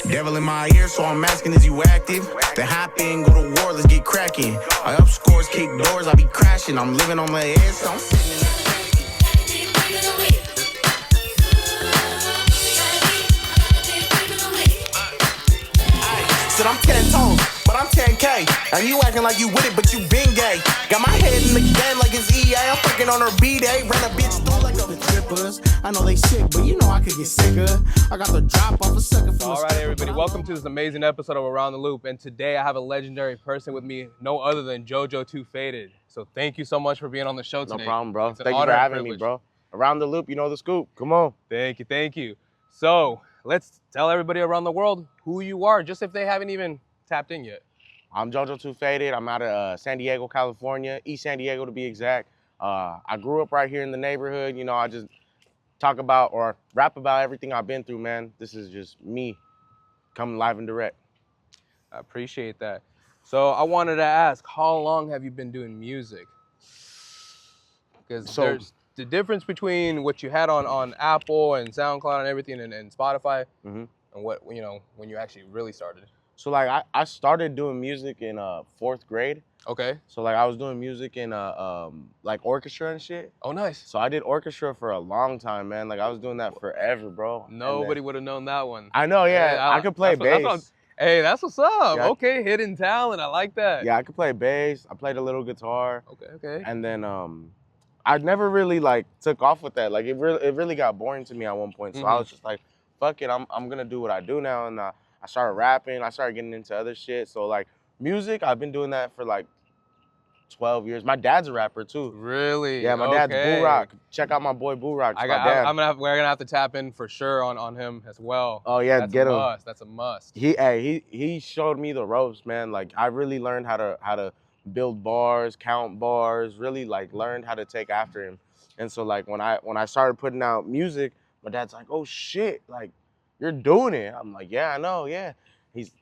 Devil in my ear, so I'm asking, is you active? Then hop in, go to war, let's get cracking. I up scores, kick doors, I be crashing. I'm living on my head, so I'm sitting in the said I'm 10 toes, but I'm 10K. And you acting like you with it, but you been gay. Got my head in the game like it's EA. I'm fucking on her B-Day. Run a bitch through like the trippers. I know they sick, but you know I could get sicker. I got the drop off a sucker for All right, everybody, welcome to this amazing episode of Around the Loop. And today I have a legendary person with me, no other than JoJo Too Faded. So thank you so much for being on the show today. No problem, bro. It's an Thank you for honor and having me, privilege. bro. Around the Loop, you know the scoop. Come on. Thank you, thank you. So let's tell everybody around the world who you are, just if they haven't even tapped in yet. I'm JoJo Too Faded. I'm out of San Diego, California, East San Diego to be exact. I grew up right here in the neighborhood. You know, I just talk about or rap about everything I've been through, man. This is just me coming live and direct. I appreciate that. So I wanted to ask, how long have you been doing music? Because there's the difference between what you had on Apple and SoundCloud and everything and Spotify and what, you know, when you actually really started. So like I started doing music in 4th grade. Okay. So like I was doing music in like orchestra and shit. Oh, nice. So I did orchestra for a long time, man. Like I was doing that forever, bro. Nobody would have known that one. I know, yeah. I could play bass. Hey, that's what's up. Yeah. Okay, hidden talent. I like that. Yeah, I could play bass. I played a little guitar. Okay. And then I never really like took off with that. Like it really got boring to me at one point. So I was just like, fuck it, I'm gonna do what I do now. And I started rapping. I started getting into other shit. So like music, I've been doing that for like 12 years. My dad's a rapper too. Really? Yeah, my dad's Boo Rock. Check out my boy Boo Rock. We're gonna have to tap in for sure on him as well. Oh yeah, that's get him. That's a must. He showed me the ropes, man. Like I really learned how to build bars, count bars, really like learned how to take after him. And so like when I started putting out music, my dad's like, oh shit, like you're doing it. I'm like, yeah, I know, yeah.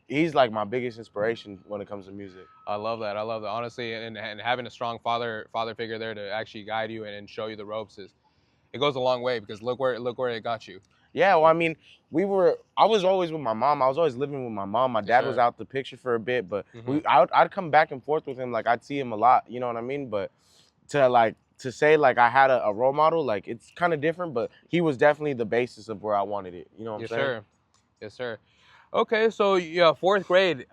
He's like my biggest inspiration when it comes to music. I love that. Honestly, and having a strong father figure there to actually guide you and show you the ropes it goes a long way, because look where it got you. Yeah, well, I mean, I was always with my mom. I was always living with my mom. My dad was out the picture for a bit, but I'd come back and forth with him. Like I'd see him a lot, you know what I mean? But to say like I had a role model, like it's kind of different, but he was definitely the basis of where I wanted it. You know what I'm saying? Yes, sir. Okay, so yeah, 4th grade.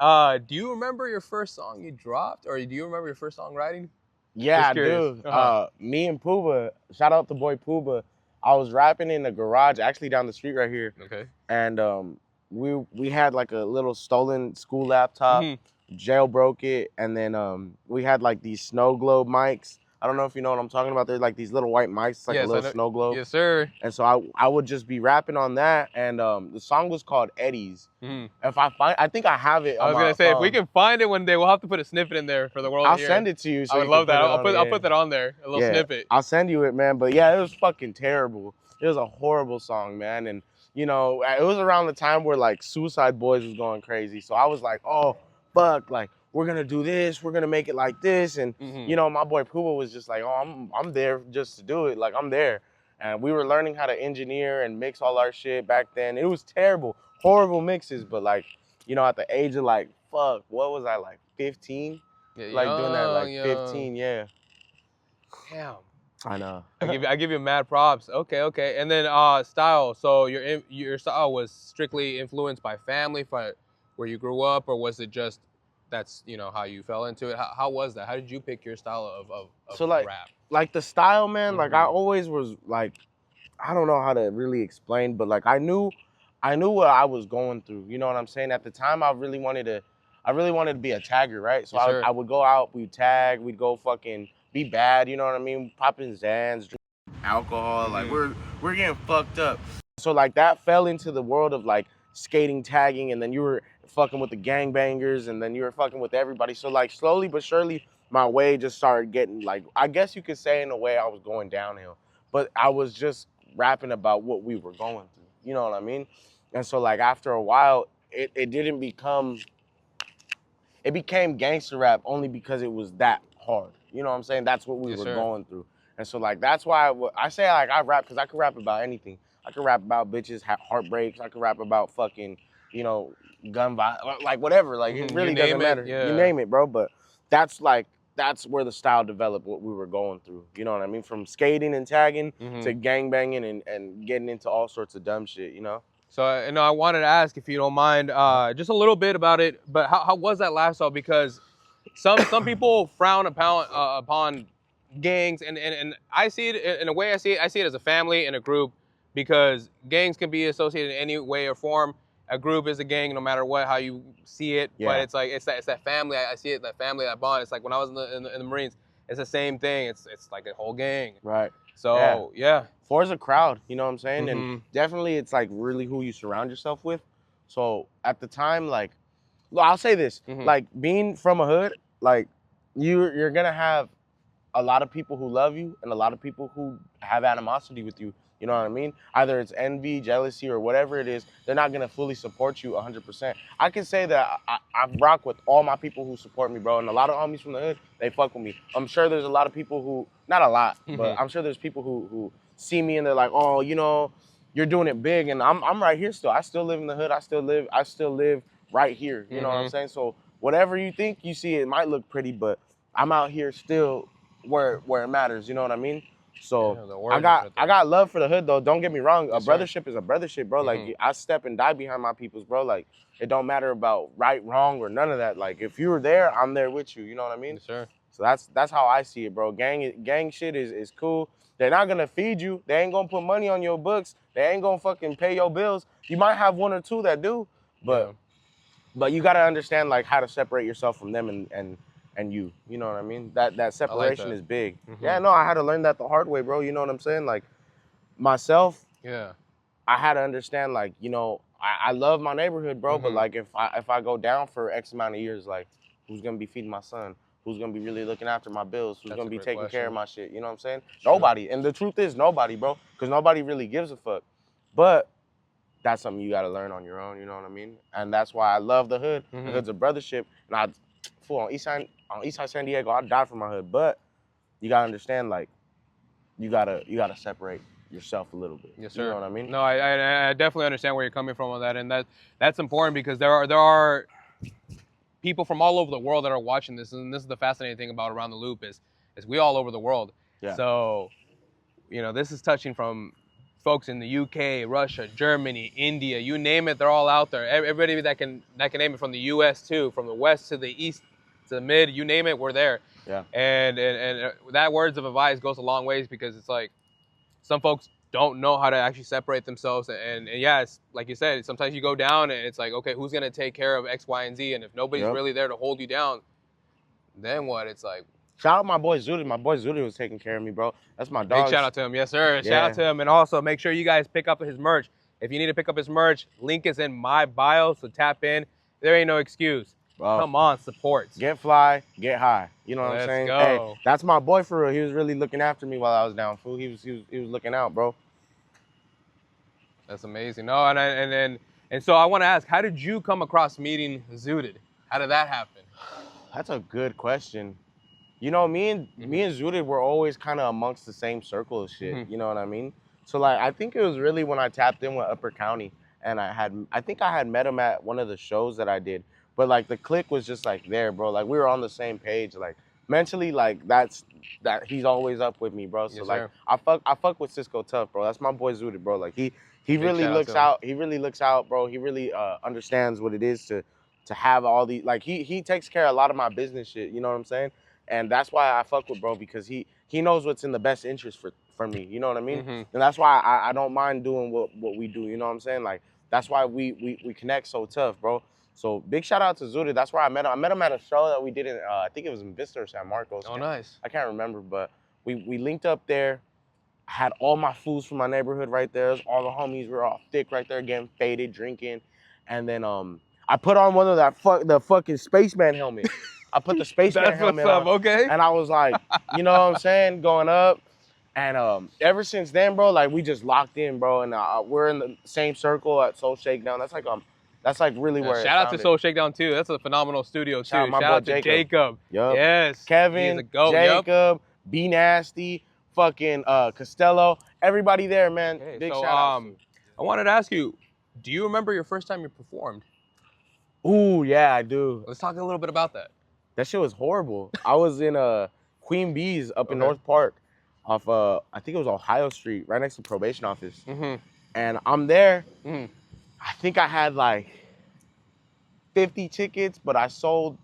Do you remember your first song you dropped, or do you remember your first song writing? Yeah, I do. Me and Pooba, shout out to boy Pooba. I was rapping in the garage, actually down the street right here. Okay. And we had like a little stolen school laptop, jailbroke it, and then we had like these snow globe mics. I don't know if you know what I'm talking about. They're like these little white mics, like a little snow globe. Yes, sir. And so I would just be rapping on that, and the song was called Eddie's. If I think I have it. I was gonna say, if we can find it one day, we'll have to put a snippet in there for the world. I'll send it to you. So I would love that. I'll put that on there, a little snippet. I'll send you it, man. But yeah, it was fucking terrible. It was a horrible song, man. And you know, it was around the time where like Suicide Boys was going crazy. So I was like, oh fuck, like we're gonna do this, we're gonna make it like this. And you know, my boy Pooba was just like, oh, I'm there just to do it. Like I'm there. And we were learning how to engineer and mix all our shit back then. It was terrible, horrible mixes. But like, you know, at the age of like, fuck, what was I, like 15? Yeah, like doing that, like 15, yeah. Damn. I know. I give you mad props. Okay. And then style. So your style was strictly influenced by family, where you grew up, or was it just that's, you know, how you fell into it? How was that? How did you pick your style of so like, rap? Like the style, man, like I always was like, I don't know how to really explain, but like I knew what I was going through. You know what I'm saying? At the time, I really wanted to be a tagger, right? So I would go out, we'd tag, we'd go fucking be bad, you know what I mean? Popping Zans, drinking alcohol, like we're getting fucked up. So like that fell into the world of like skating, tagging, and then you were fucking with the gangbangers, and then you were fucking with everybody. So like slowly but surely, my way just started getting like, I guess you could say in a way I was going downhill, but I was just rapping about what we were going through. You know what I mean? And so like after a while, it became gangster rap only because it was that hard. You know what I'm saying? That's what we were going through. And so like, that's why I say like I rap, because I could rap about anything. I can rap about bitches, heartbreaks. I can rap about fucking, you know, gun violence, like whatever. Like it really doesn't matter. Yeah. You name it, bro. But that's like that's where the style developed. What we were going through. You know what I mean? From skating and tagging to gang banging and getting into all sorts of dumb shit. You know. So, I wanted to ask, if you don't mind, just a little bit about it. But how was that lifestyle? Because some people frown upon gangs, and I see it in a way. I see it as a family and a group, because gangs can be associated in any way or form. A group is a gang, no matter how you see it. Yeah. But it's like it's that family. I see it, that family, that bond. It's like when I was in the Marines. It's the same thing. It's like a whole gang. Right. So yeah. Four's a crowd, you know what I'm saying? And definitely it's like really who you surround yourself with. So at the time, like, I'll say this, like being from a hood, like you're gonna have a lot of people who love you and a lot of people who have animosity with you. You know what I mean? Either it's envy, jealousy, or whatever it is, they're not gonna fully support you 100%. I can say that I rock with all my people who support me, bro. And a lot of homies from the hood, they fuck with me. I'm sure there's a lot of people who, not a lot, but I'm sure there's people who see me and they're like, oh, you know, you're doing it big, and I'm right here still. I still live in the hood. I still live right here. You know what I'm saying? So whatever you think you see, it might look pretty, but I'm out here still where it matters. You know what I mean? So I got love for the hood though. Don't get me wrong. A brothership is a brothership, bro. Like I step and die behind my peoples, bro. Like it don't matter about right, wrong, or none of that. Like if you're there, I'm there with you. You know what I mean? Yes, sir. So that's how I see it, bro. Gang shit is cool. They're not gonna feed you. They ain't gonna put money on your books. They ain't gonna fucking pay your bills. You might have one or two that do, but you gotta understand like how to separate yourself from them and you. You know what I mean? That separation is big. Yeah, no, I had to learn that the hard way, bro. You know what I'm saying? Like myself, I had to understand, like, you know, I love my neighborhood, bro, but like if I go down for X amount of years, like who's gonna be feeding my son? Who's gonna be really looking after my bills? Who's gonna be taking care of my shit? You know what I'm saying? Nobody. And the truth is nobody, bro, because nobody really gives a fuck. But that's something you gotta learn on your own, you know what I mean? And that's why I love the hood. The hood's a brothership. And on East Side San Diego, I died for my hood. But you gotta understand, like, you gotta separate yourself a little bit. Yes, sir. You know what I mean? No, I definitely understand where you're coming from on that, and that's important, because there are people from all over the world that are watching this, and this is the fascinating thing about Around the Loop is we all over the world. Yeah. So, you know, this is touching from folks in the UK, Russia, Germany, India, you name it, they're all out there. Everybody that can name it, from the US too, from the west to the east to the mid, you name it, we're there. Yeah. And that words of advice goes a long ways, because it's like some folks don't know how to actually separate themselves, and yeah, it's like you said, sometimes you go down and it's like, okay, who's gonna take care of X, Y, and Z? And if nobody's really there to hold you down, then what? It's like, shout out my boy Zooted. My boy Zooted was taking care of me, bro. That's my dog. Big shout out to him, yes sir. Yeah. Shout out to him, and also make sure you guys pick up his merch. If you need to pick up his merch, link is in my bio, so tap in. There ain't no excuse. Come on, support. Get fly, get high. You know what I'm saying? Go. Hey, that's my boy for real. He was really looking after me while I was down, fool. He was looking out, bro. That's amazing. No, and so I want to ask, how did you come across meeting Zooted? How did that happen? That's a good question. You know, me and Zooted were always kind of amongst the same circle of shit. You know what I mean? So like, I think it was really when I tapped in with Upper County, and I think I had met him at one of the shows that I did. But like the click was just like there, bro. Like we were on the same page. Like mentally, like he's always up with me, bro. So yes, like I fuck with Cisco tough, bro. That's my boy Zooted, bro. Like he really looks out. He really looks out, bro. He really understands what it is to have all these. Like he takes care of a lot of my business shit. You know what I'm saying? And that's why I fuck with bro, because he knows what's in the best interest for me. You know what I mean? And that's why I don't mind doing what we do. You know what I'm saying? Like that's why we connect so tough, bro. So big shout out to Zooted. That's where I met him. I met him at a show that we did in, I think it was in Vista or San Marcos. Oh, nice. I can't remember, but we linked up there. I had all my fools from my neighborhood right there. All the homies were all thick right there, getting faded, drinking. And then I put on one of the fucking spaceman helmet. I put the spaceman helmet on. Okay. And I was like, you know what I'm saying, going up. And ever since then, bro, like we just locked in, bro. And we're in the same circle at Soul Shakedown. That's like really where shout out to Soul Shakedown too. That's a phenomenal studio too. Shout out to Jacob. Yep. Yes. Kevin, Jacob, B Nasty, fucking Costello, everybody there, man. Okay, Big so shout out. I wanted to ask you, do you remember your first time you performed? Ooh, yeah, I do. Let's talk a little bit about that. That shit was horrible. I was in Queen Bee's up in Okay. North Park, off I think it was Ohio Street, right next to probation office. Mm-hmm. And I'm there. Mm-hmm. I think I had like 50 tickets, but I sold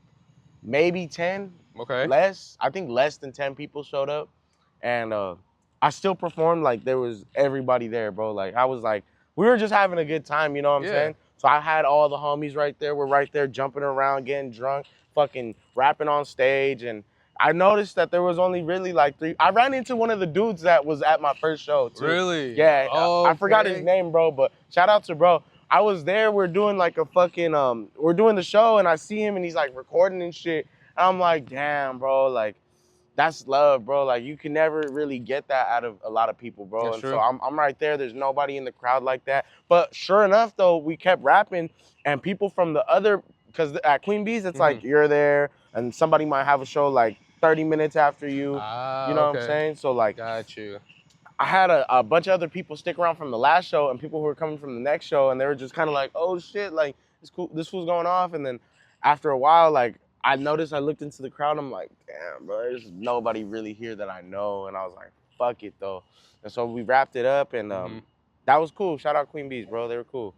maybe 10. Okay. Less. I think less than 10 people showed up. And I still performed like there was everybody there, bro. Like I was like, we were just having a good time, you know what I'm saying? So I had all the homies right there. We're right there jumping around, getting drunk, fucking rapping on stage. And I noticed that there was only really like 3. I ran into one of the dudes that was at my first show too. Really? Yeah. Okay. I forgot his name, bro, but shout out to bro. I was there, we're doing like a fucking, we're doing the show and I see him and he's like recording and shit. And I'm like, damn, bro, like, that's love, bro. Like, you can never really get that out of a lot of people, bro. That's and true. so I'm right there. There's nobody in the crowd like that. But sure enough, though, we kept rapping, and people from the other, because at Queen Bee's, it's like you're there, and somebody might have a show like 30 minutes after you. You know what I'm saying? So, like, got you. I had a bunch of other people stick around from the last show, and people who were coming from the next show, and they were just kind of like, oh, shit, like, it's cool. This was going off. And then after a while, like, I noticed, I looked into the crowd, I'm like, damn, bro, there's nobody really here that I know. And I was like, fuck it, though. And so we wrapped it up, and that was cool. Shout out Queen Bees, bro. They were cool.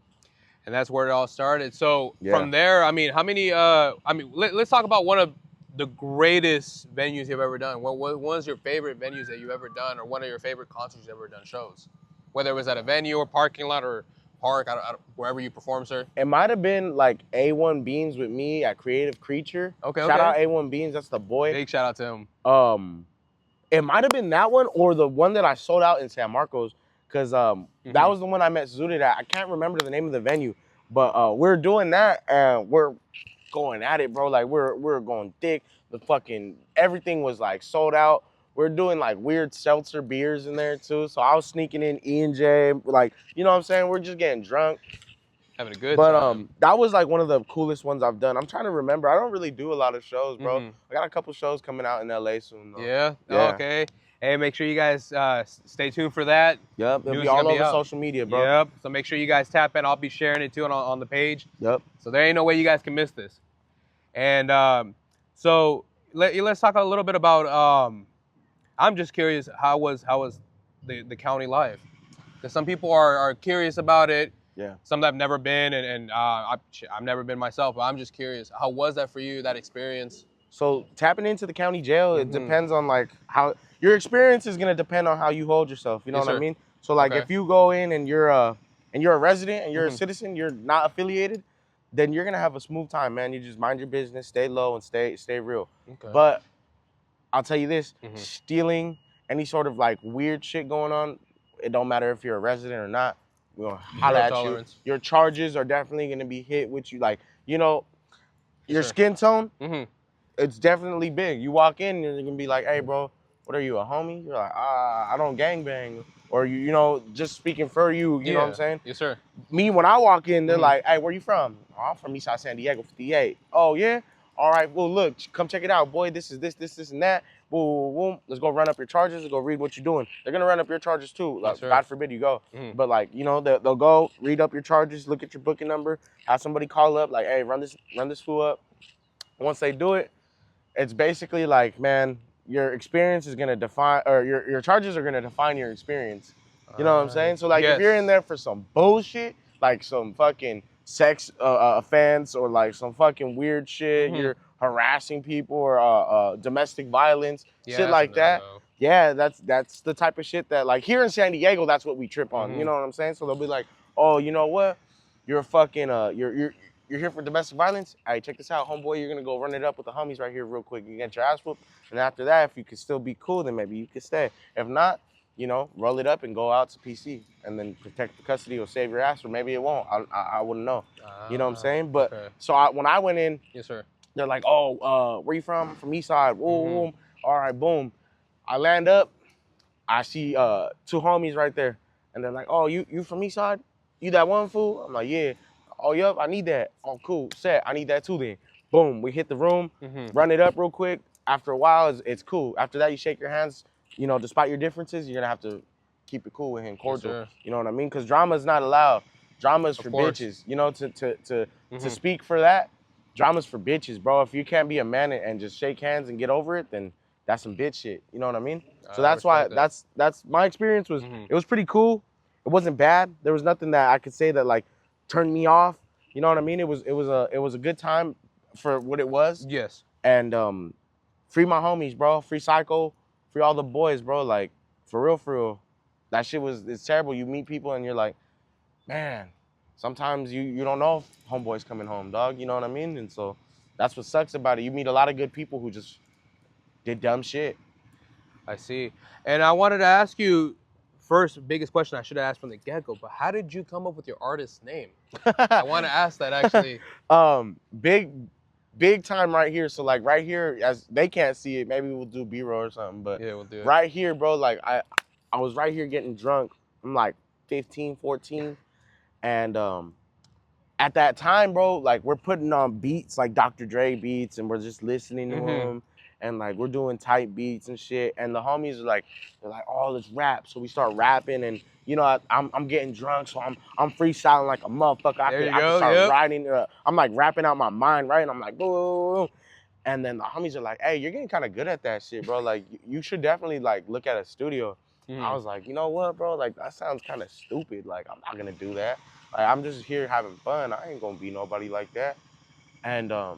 And that's where it all started. So from there, I mean, how many, let's talk about one of the greatest venues you've ever done. What was your favorite venues that you've ever done, or one of your favorite concerts you've ever done, shows? Whether it was at a venue or parking lot or park, wherever you perform, sir? It might have been like A1 Beans with me at Creative Creature. Okay, Shout out A1 Beans, that's the boy. Big shout out to him. It might have been that one or the one that I sold out in San Marcos, because that was the one I met Zooted at. I can't remember the name of the venue, but we're doing that and we're going at it, bro. Like we're going thick. The fucking everything was like sold out. We're doing like weird seltzer beers in there too. So I was sneaking in E&J, like, you know what I'm saying? We're just getting drunk. Having a good time. But that was like one of the coolest ones I've done. I'm trying to remember. I don't really do a lot of shows, bro. I got a couple shows coming out in LA soon, though. Yeah? Okay. Hey, make sure you guys stay tuned for that. Yep, it'll be all over social media, bro. Yep, so make sure you guys tap in. I'll be sharing it too on the page. Yep. So there ain't no way you guys can miss this. And so let's talk a little bit about, I'm just curious, how was the county life? Because some people are curious about it. Yeah. Some that have never been, and I've never been myself, but I'm just curious. How was that for you, that experience? So tapping into the county jail, it depends on like how, your experience is gonna depend on how you hold yourself, you know what I mean? So like if you go in and you're a resident and you're a citizen, you're not affiliated, then you're gonna have a smooth time, man. You just mind your business, stay low and stay real. Okay. But I'll tell you this, stealing, any sort of like weird shit going on, it don't matter if you're a resident or not, we're gonna holler at you. Your charges are definitely gonna be hit with you. Like, you know, your skin tone, it's definitely big. You walk in and you're gonna be like, hey bro, what are you, a homie? You're like, I don't gangbang. Or you know, just speaking for you, you know what I'm saying? Yes, sir. Me, when I walk in, they're like, hey, where you from? Oh, I'm from Eastside San Diego, 58. Oh yeah? All right, well look, come check it out, boy. This is this, and that. Boom, boom. Let's go run up your charges. Let's go read what you're doing. They're gonna run up your charges too. Like, God forbid you go. But like, you know, they'll go read up your charges, look at your booking number, have somebody call up, like, hey, run this fool up. Once they do it, it's basically like, man, your experience is gonna define, or your charges are gonna define your experience. You know what I'm saying? So like, if you're in there for some bullshit, like some fucking sex offense or like some fucking weird shit, you're harassing people or domestic violence, shit like that. Yeah, that's the type of shit that, like, here in San Diego, that's what we trip on. You know what I'm saying? So they'll be like, oh, you know what? You're fucking you're here for domestic violence. All right, check this out, homeboy. You're gonna go run it up with the homies right here real quick. You get your ass whooped, and after that, if you could still be cool, then maybe you could stay. If not, you know, roll it up and go out to PC and then protect the custody or save your ass, or maybe it won't. I wouldn't know. You know what I'm saying? But so when I went in, yes, sir. They're like, oh, where you from? I'm from Eastside. Boom. All right, boom. I land up. I see 2 homies right there, and they're like, oh, you from Eastside? You that one fool? I'm like, yeah. Oh, yup, I need that. Oh, cool. Set. I need that too then. Boom. We hit the room, run it up real quick. After a while, it's cool. After that, you shake your hands. You know, despite your differences, you're gonna have to keep it cool with him, cordial. sir. You know what I mean? Because drama is not allowed. Drama is for course. bitches. You know, to speak for that, drama's for bitches, bro. If you can't be a man and just shake hands and get over it, then that's some bitch shit. You know what I mean? So that's why that's my experience was it was pretty cool. It wasn't bad. There was nothing that I could say that like turned me off. You know what I mean? It was a good time for what it was. Yes. And free my homies, bro. Free Psycho, free all the boys, bro. Like for real. That shit it's terrible. You meet people and you're like, man, sometimes you don't know if homeboy's coming home, dog. You know what I mean? And so that's what sucks about it. You meet a lot of good people who just did dumb shit. I see. And I wanted to ask you, first, biggest question I should have asked from the get-go, but how did you come up with your artist name? I want to ask that actually. Big time right here. So like right here, as they can't see it, maybe we'll do B-roll or something. But yeah, we'll do it. Right here, bro, like I was right here getting drunk. I'm like 15, 14. And at that time, bro, like we're putting on beats like Dr. Dre beats and we're just listening to them. And like we're doing tight beats and shit. And the homies are like, they're like, oh, let's rap. So we start rapping and you know, I'm getting drunk, so I'm freestyling like a motherfucker. I can start writing. I'm like rapping out my mind, right? And I'm like, boom. And then the homies are like, hey, you're getting kind of good at that shit, bro. Like you should definitely like look at a studio. I was like, you know what, bro? Like that sounds kind of stupid. Like I'm not gonna do that. Like I'm just here having fun. I ain't gonna be nobody like that. And a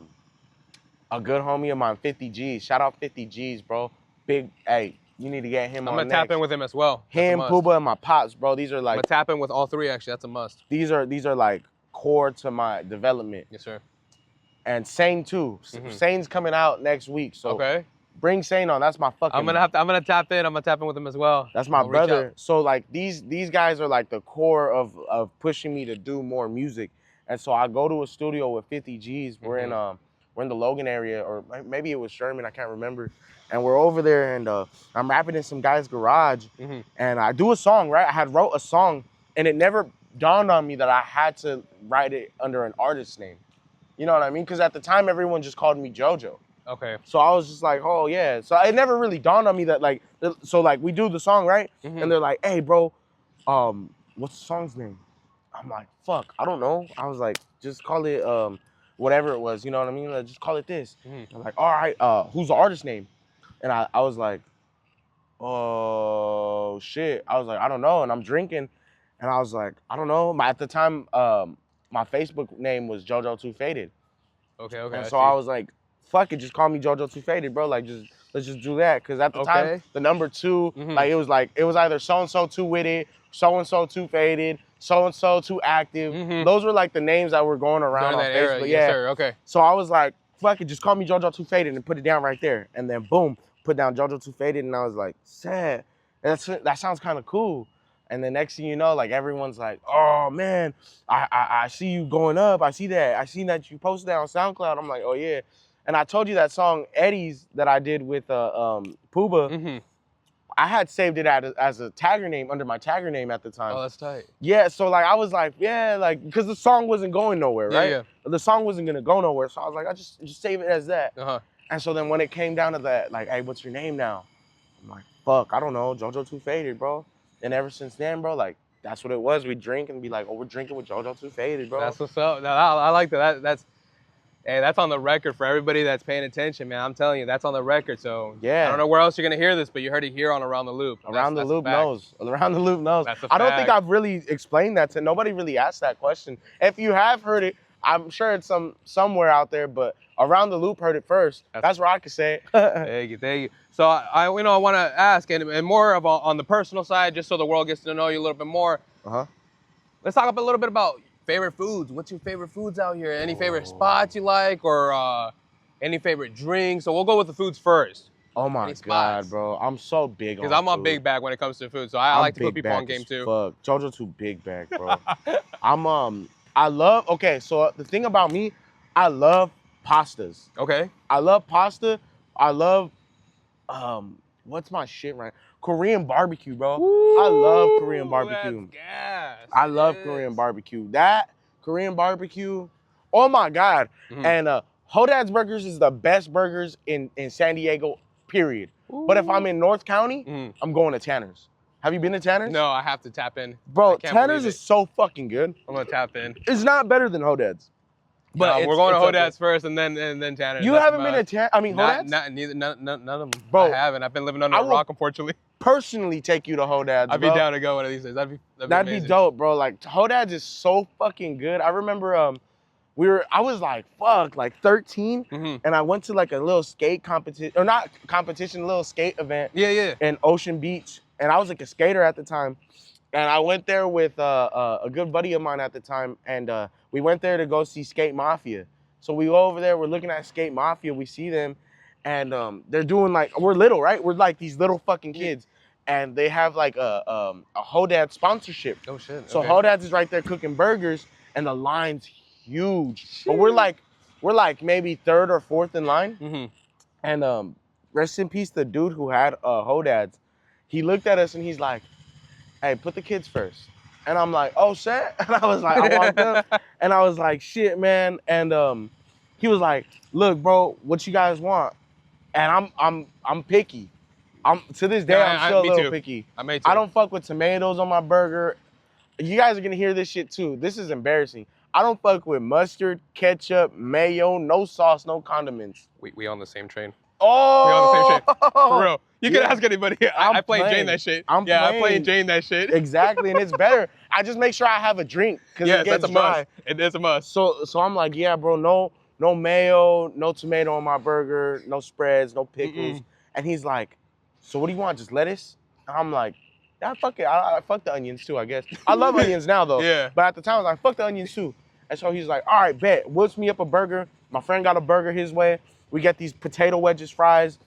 good homie of mine, 50 G's. Shout out 50 G's, bro. Big, hey, you need to get him on I'm gonna tap in with him as well. Him, Pooba, and my pops, bro. These are like. I'm gonna tap in with all three. Actually, that's a must. These are like core to my development. Yes, sir. And Sane too. Sane's coming out next week, so okay. Bring Sane on. That's my fucking. I'm gonna tap in. I'm gonna tap in with him as well. That's my brother. So like these guys are like the core of pushing me to do more music. And so I go to a studio with 50 G's. We're in the Logan area, or maybe it was Sherman. I can't remember. And we're over there, and I'm rapping in some guy's garage, and I do a song, right? I had wrote a song, and it never dawned on me that I had to write it under an artist name. You know what I mean? Because at the time, everyone just called me JoJo. Okay. So I was just like, oh, yeah. So it never really dawned on me that, like, so, like, we do the song, right? And they're like, hey, bro, what's the song's name? I'm like, fuck, I don't know. I was like, just call it whatever it was, you know what I mean? Like, just call it this. I'm like, all right, who's the artist name? And I was like, oh, shit. I was like, I don't know. And I'm drinking. And I was like, I don't know. At the time, my Facebook name was JoJo Too Faded. Okay. And so I was like, fuck it, just call me JoJo Too Faded, bro. Like, let's just do that. Because at the time, the number 2, like, it was either so-and-so too witty, so-and-so too faded, so-and-so too active. Those were, like, the names that were going around on Facebook. Era. Yeah. Yes, sir. Okay. So I was like, fuck it, just call me JoJo Too Faded and put it down right there. And then, boom, put down JoJo Too Faded. And I was like, sad. That sounds kind of cool. And the next thing you know, like everyone's like, oh man, I see you going up. I see that. I seen that you posted that on SoundCloud. I'm like, oh yeah. And I told you that song Eddie's that I did with Pooba. I had saved it as a tagger name under my tagger name at the time. Oh, that's tight. Yeah, so like I was like, yeah, like because the song wasn't going nowhere, right? Yeah. The song wasn't gonna go nowhere, so I was like, I just save it as that. And so then when it came down to that, like, hey, what's your name now? I'm like, fuck, I don't know, JoJo Too Faded, bro. And ever since then, bro, like, that's what it was. We'd drink and be like, oh, we're drinking with JoJo Too Faded, bro. That's what's up. I like that. That's on the record for everybody that's paying attention, man. I'm telling you, that's on the record. So yeah, I don't know where else you're gonna hear this, but you heard it here on Around the Loop. Around the Loop knows. Around the Loop knows. That's a fact. I don't think I've really explained that to nobody. Really asked that question. If you have heard it, I'm sure it's somewhere out there. But Around the Loop heard it first. That's where I could say it. Thank you. So I want to ask, and more of on the personal side, just so the world gets to know you a little bit more. Let's talk a little bit about favorite foods. What's your favorite foods out here? Any favorite spots you like, or any favorite drinks? So we'll go with the foods first. Oh my God, bro. I'm so big on because I'm a big bag when it comes to food. So I like to put people on game too. Fuck. JoJo Too big bag, bro. I love, okay, so the thing about me, I love pastas. Okay. I love pasta. I love, what's my shit right? Korean barbecue, bro. Ooh, I love Korean barbecue. That's gas. I love Korean barbecue. That Korean barbecue, oh my God. And Hodad's Burgers is the best burgers in San Diego, period. But if I'm in North County, I'm going to Tanner's. Have you been to Tanner's? No, I have to tap in. Bro, I can't Tanner's believe is it. so fucking good. I'm gonna tap in. It's not better than Hodad's. But But we're going to it's up Hodad's first, and then Tanner's. You That's haven't about- been to Hodad's? None of them. Bro, I haven't. I've been living under I a will rock, unfortunately. personally take you to Hodad's, I'd be bro. down to go one of these days. That'd be That'd be amazing. dope, bro. Like Hodad's is so fucking good. I remember I was like, fuck, like 13, and I went to like a little skate competition, or not competition, a little skate event Yeah. in Ocean Beach, and I was like a skater at the time, and I went there with a good buddy of mine at the time, and we went there to go see Skate Mafia. So we go over there, we're looking at Skate Mafia, we see them, and they're doing like, we're little, right? We're like these little fucking kids, and they have like a Hodad sponsorship. Oh shit. So okay. Hodad's is right there cooking burgers, and the line's huge. But we're like maybe third or fourth in line. And rest in peace, the dude who had Hodad's. He looked at us and he's like, "Hey, put the kids first." And I'm like, "Oh shit!" And I was like, I walked up and I was like, "Shit, man." And he was like, "Look, bro, what you guys want?" And I'm picky. To this day, I'm still a little picky. I may too. I don't fuck with tomatoes on my burger. You guys are gonna hear this shit too. This is embarrassing. I don't fuck with mustard, ketchup, mayo, no sauce, no condiments. We on the same train. Oh, We on the same train. For real. You can ask anybody. I play playing. Jane that shit. I'm I play playing. Jane that shit. Exactly, and it's better. I just make sure I have a drink because Yes, it gets that's a dry. must. It is a must. So I'm like, yeah, bro, no mayo, no tomato on my burger, no spreads, no pickles. And he's like, so what do you want? Just lettuce? And I'm like, yeah, fuck it. I fuck the onions too, I guess. I love onions now though. Yeah. But at the time I was like, fuck the onions too. And so he's like, all right, bet. Whips me up a burger. My friend got a burger his way. We get these potato wedges, fries,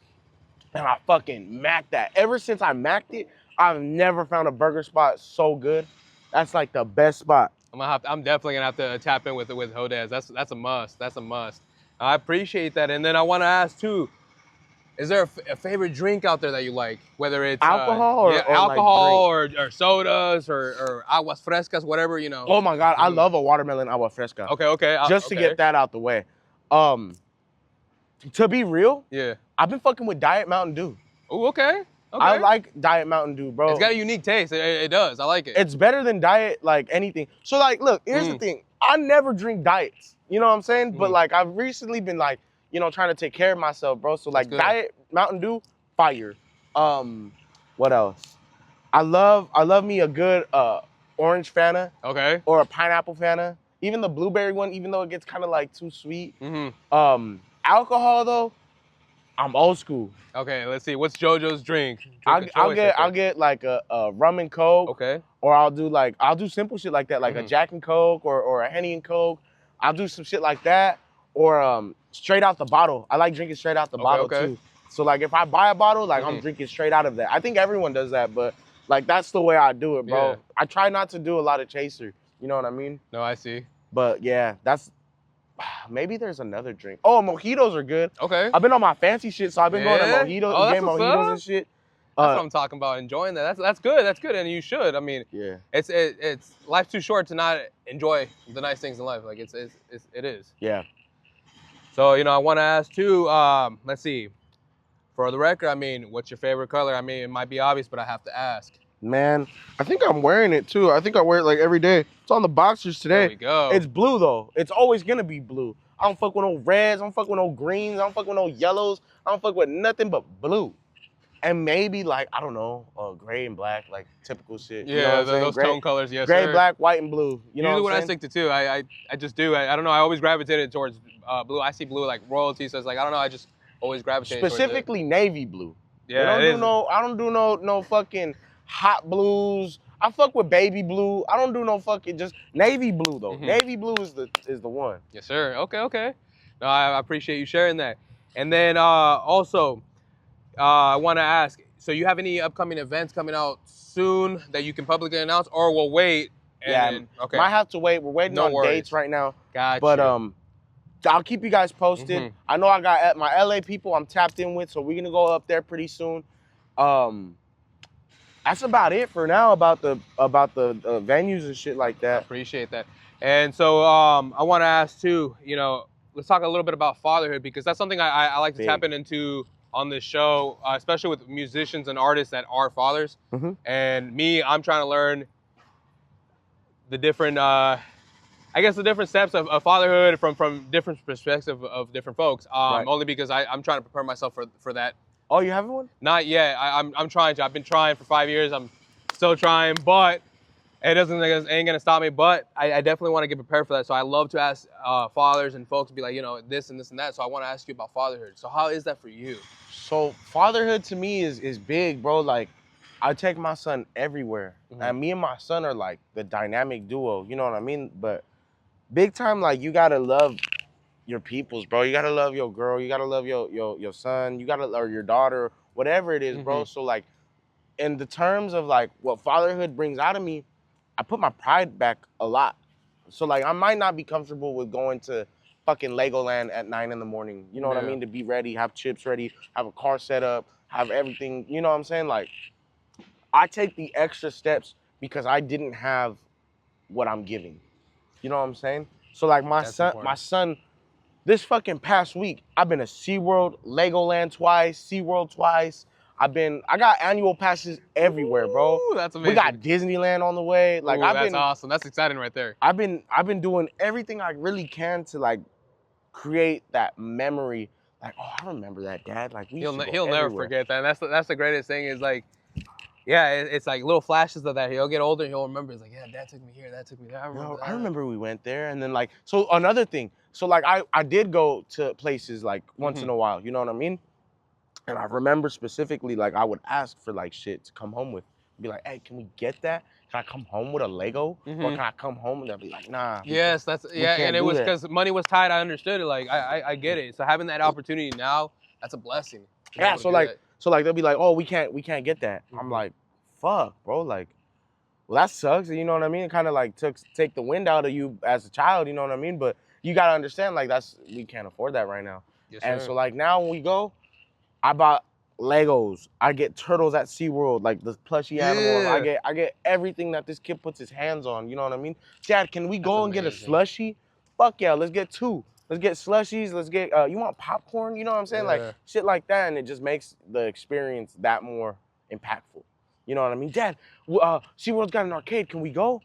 and I fucking macked that. Ever since I macked it, I've never found a burger spot so good. That's like the best spot. I'm definitely gonna have to tap in with Hodad's. That's a must. That's a must. I appreciate that. And then I want to ask too, is there a favorite drink out there that you like? Whether it's alcohol or alcohol or sodas or aguas frescas, whatever, you know. Oh my God, I love a watermelon agua fresca. Okay. Just to get that out the way. To be real, Yeah. I've been fucking with Diet Mountain Dew. Oh, okay. I like Diet Mountain Dew, bro. It's got a unique taste. It does. I like it. It's better than Diet, like anything. So like, look, here's the thing. I never drink diets. You know what I'm saying? But like, I've recently been like, you know, trying to take care of myself, bro. So like, Diet Mountain Dew, fire. What else? I love me a good orange Fanta. Okay. Or a pineapple Fanta. Even the blueberry one, even though it gets kind of like too sweet. Alcohol though, I'm old school. Okay, let's see. What's JoJo's drink? I'll get like a rum and coke. Okay. Or I'll do simple shit like that, like a Jack and Coke or a Henny and Coke. I'll do some shit like that. Or straight out the bottle. I like drinking straight out the bottle too. So like if I buy a bottle, like I'm drinking straight out of that. I think everyone does that, but like that's the way I do it, bro. Yeah. I try not to do a lot of chaser. You know what I mean? No, I see. But yeah, maybe there's another drink. Oh, mojitos are good. Okay. I've been on my fancy shit, so I've been going to mojitos, that's what's mojitos up. and shit. That's what I'm talking about. Enjoying that. That's good. That's good, and you should. I mean, yeah. It's life's too short to not enjoy the nice things in life. Like it is. Yeah. So you know, I want to ask too. Let's see. For the record, I mean, what's your favorite color? I mean, it might be obvious, but I have to ask. Man, I think I'm wearing it too. I think I wear it like every day. It's on the boxers today. There we go. It's blue though. It's always gonna be blue. I don't fuck with no reds. I don't fuck with no greens. I don't fuck with no yellows. I don't fuck with nothing but blue. And maybe like, I don't know, gray and black, like typical shit. Yeah, you know those tone colors, yes, gray, sir. black, white, and blue. You know Usually what I I'm stick to two. I just do. I don't know. I always gravitated towards blue. I see blue like royalty, so it's like, I don't know. I just always gravitated specifically towards navy blue. Yeah, I don't do no fucking hot blues. I fuck with baby blue. I don't do no fucking just navy blue though. Navy blue is the one. Yes, sir. Okay. No, I appreciate you sharing that. And then also, I want to ask. So you have any upcoming events coming out soon that you can publicly announce, or we'll wait? Okay. Might have to wait. We're waiting on dates right now. Gotcha. But I'll keep you guys posted. I know I got my LA people I'm tapped in with, so we're gonna go up there pretty soon. That's about it for now about the venues and shit like that. I appreciate that. And so I want to ask too. You know, let's talk a little bit about fatherhood, because that's something I like to tap into on this show, especially with musicians and artists that are fathers. Mm-hmm. And me, I'm trying to learn the different, I guess, the different steps of fatherhood from different perspectives of different folks. Right. Only because I'm trying to prepare myself for that. Oh, you haven't one? Not yet. I'm trying to. I've been trying for 5 years. I'm still trying, but it ain't gonna stop me. But I definitely want to get prepared for that. So I love to ask fathers and folks, be like, this and this and that. So I want to ask you about fatherhood. So how is that for you? So fatherhood to me is big, bro. Like, I take my son everywhere. Mhm. And me and my son are like the dynamic duo, you know what I mean? But big time, like, you gotta love your peoples, bro. You gotta love your girl. You gotta love your son. You gotta, or your daughter, whatever it is, bro. Mhm. So like, in the terms of like what fatherhood brings out of me, I put my pride back a lot. So like, I might not be comfortable with going to fucking Legoland at 9 in the morning. You know what I Yeah. mean? To be ready, have chips ready, have a car set up, have everything. You know what I'm saying? Like, I take the extra steps because I didn't have what I'm giving. You know what I'm saying? So like, That's important. my son, this fucking past week, I've been to SeaWorld, Legoland twice, SeaWorld twice. I got annual passes everywhere, bro. Ooh, that's amazing. We got Disneyland on the way. Like, Ooh, that's awesome. That's exciting right there. I've been doing everything I really can to like create that memory. Like, oh, I remember that, Dad. Like, we used to go He'll never everywhere. forget that. And that's the greatest thing is like, yeah, it's like little flashes of that. He'll get older and he'll remember. It's like, yeah, Dad took me here. Dad took me there. I remember. I remember we went there, and then like, so another thing. So like, I did go to places like once in a while. You know what I mean? And I remember specifically, like, I would ask for like shit to come home with. Be like, hey, can we get that? Can I come home with a Lego? Or can I come home? And they'll be like, nah. Yes, and it was that. because money was tight. I understood it. Like I get it. So having that opportunity now, that's a blessing. to be Yeah. able to So do like, that. they'll be like, oh, we can't get that. I'm like, fuck, bro. Like, well, that sucks. You know what I mean? It kind of like take the wind out of you as a child. You know what I mean? But you gotta understand, like, we can't afford that right now. Yes, And sir. so like, now when we go, I bought Legos. I get turtles at SeaWorld, like the plushy animals. Yeah. I get everything that this kid puts his hands on. You know what I mean? Dad, can we go and get a amazing. slushie? Fuck yeah, let's get 2. Let's get slushies. Let's get, you want popcorn? You know what I'm saying? Yeah. Like, shit like that. And it just makes the experience that more impactful. You know what I mean? Dad, SeaWorld's got an arcade. Can we go?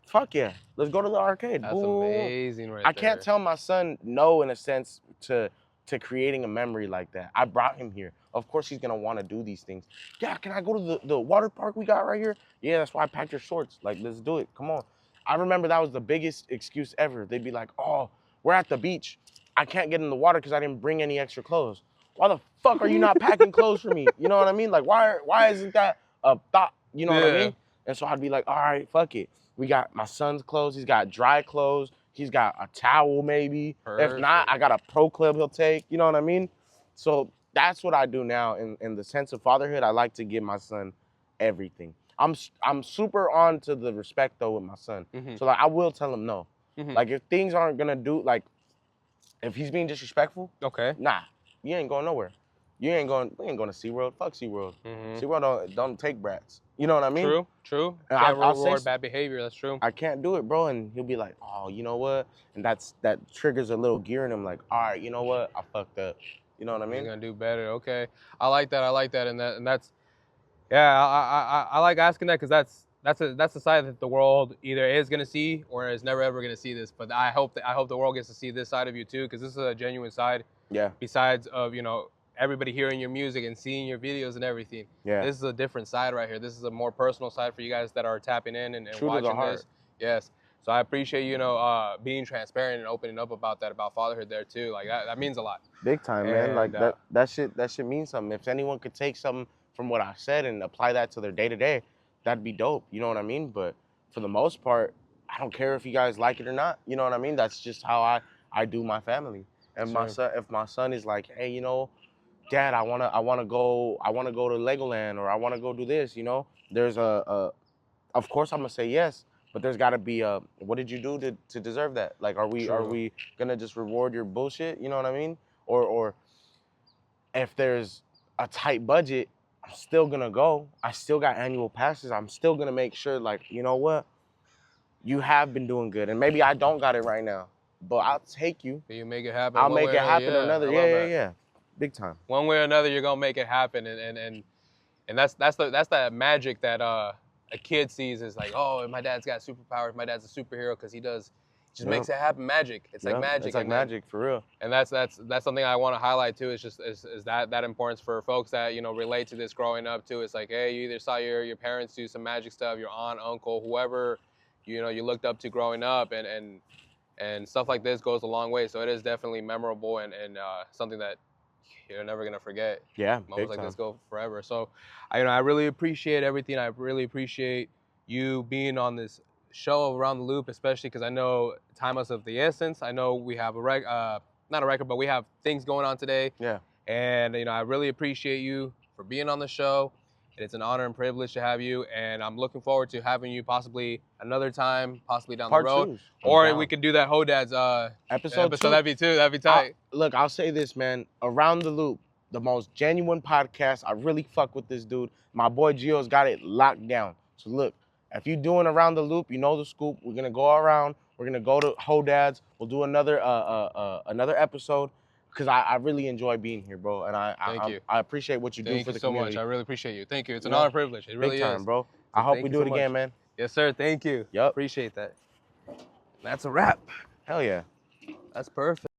Fuck yeah. Let's go to the arcade. That's Boom. amazing right I can't there. tell my son no, in a sense, to creating a memory like that. I brought him here. Of course he's gonna want to do these things. Yeah, can I go to the water park we got right here? Yeah, that's why I packed your shorts. Like, let's do it. Come on. I remember that was the biggest excuse ever. They'd be like, oh, we're at the beach. I can't get in the water because I didn't bring any extra clothes. Why the fuck are you not packing clothes for me? You know what I mean? Like, why isn't that a thought? You know what I Yeah. mean? And so I'd be like, all right, fuck it. We got my son's clothes. He's got dry clothes. He's got a towel maybe. If not, I got a pro club he'll take. You know what I mean? So that's what I do now in the sense of fatherhood. I like to give my son everything. I'm super on to the respect though with my son. So like, I will tell him no. Like, if things aren't gonna do, like, if he's being disrespectful, Okay. nah, you ain't going nowhere. We ain't going to SeaWorld. Fuck SeaWorld. SeaWorld don't take brats. You know what I mean? True. And Can't I'll say reward bad behavior. That's true. I can't do it, bro. And he'll be like, oh, you know what? And that triggers a little gear in him, like, all right, you know what? I fucked up. You know what I You're mean? gonna do better. Okay. I like that, and that's, yeah. I like asking that because that's a side that the world either is gonna see or is never ever gonna see this. But I hope the world gets to see this side of you too, because this is a genuine side. Yeah. Besides of everybody hearing your music and seeing your videos and everything. Yeah. This is a different side right here. This is a more personal side for you guys that are tapping in and True to the watching heart. this. Yes. So I appreciate being transparent and opening up about fatherhood there too. Like that means a lot. Big time, man. Like, And, that shit means something. If anyone could take something from what I said and apply that to their day-to-day, that'd be dope. You know what I mean? But for the most part, I don't care if you guys like it or not. You know what I mean? That's just how I do my family. And if my son is like, hey, Dad, I wanna go to Legoland, or I wanna go do this, there's of course I'm gonna say yes, but there's gotta be what did you do to deserve that? Like, are we gonna just reward your bullshit? You know what I mean? Or if there's a tight budget, I'm still gonna go. I still got annual passes. I'm still gonna make sure, like, you know what? You have been doing good, and maybe I don't got it right now, but I'll take you. Can you make it happen? I'll one make way it or another? happen or Yeah, another. I love that. Yeah. Big time. One way or another, you're gonna make it happen, and that's that magic that a kid sees is like, oh, my dad's got superpowers. My dad's a superhero because he just makes it happen. Magic. It's like magic. It's like magic for real. And that's something I want to highlight too. Is that importance for folks that relate to this growing up too. It's like, hey, you either saw your parents do some magic stuff, your aunt, uncle, whoever you looked up to growing up, and stuff like this goes a long way. So it is definitely memorable and something that you're never gonna forget. Yeah, moments like this go forever. So, I really appreciate everything. I really appreciate you being on this show Around the Loop, especially because I know time is of the essence. I know we have not a record, but we have things going on today. Yeah. And I really appreciate you for being on the show. It's an honor and privilege to have you, and I'm looking forward to having you possibly another time, possibly down the road. Or we could do that Hodad's episode 2. That'd be tight. Look, I'll say this, man. Around the Loop, the most genuine podcast. I really fuck with this dude. My boy Gio's got it locked down. So look, if you're doing Around the Loop, you know the scoop. We're gonna go around. We're gonna go to Hodad's. We'll do another episode. Because I really enjoy being here, bro, and I appreciate what you do for the community. Thank you so much. I really appreciate you. Thank you. It's an honor and privilege. It really Big time, is, bro. So I hope we do it again, man. Yes, sir. Thank you. Yep. Appreciate that. That's a wrap. Hell yeah. That's perfect.